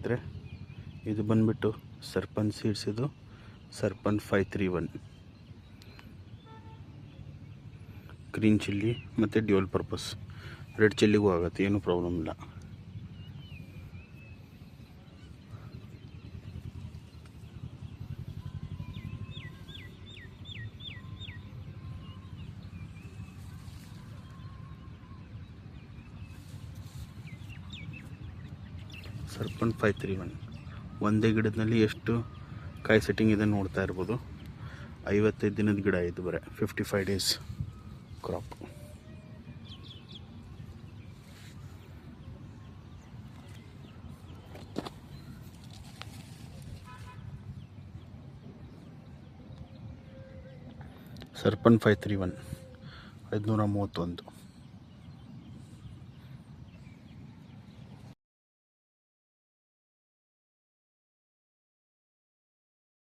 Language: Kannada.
ಸ್ನೇಹಿತರೆ. ಇದು ಬಂದ್ಬಿಟ್ಟು ಸರ್ಪನ್ ಸೀಡ್ಸ್, ಇದು ಸರ್ಪನ್ 531 ಗ್ರೀನ್ ಚಿಲ್ಲಿ ಮತ್ತು ಡ್ಯೂಯಲ್ ಪರ್ಪಸ್. ರೆಡ್ ಚಿಲ್ಲಿಗೂ ಆಗುತ್ತೆ, ಏನೂ ಪ್ರಾಬ್ಲಮ್ ಇಲ್ಲ. ಸರ್ಪನ್ 531 ಒಂದೇ ಗಿಡದಲ್ಲಿ ಎಷ್ಟು ಕಾಯಿ ಸೆಟ್ಟಿಂಗ್ ಇದೆ ನೋಡ್ತಾ ಇರ್ಬೋದು. 55 ದಿನದ ಗಿಡ ಇದು, ಬರೀ 55 ಡೇಸ್ ಕ್ರಾಪ್. ಸರ್ಪನ್ 531 531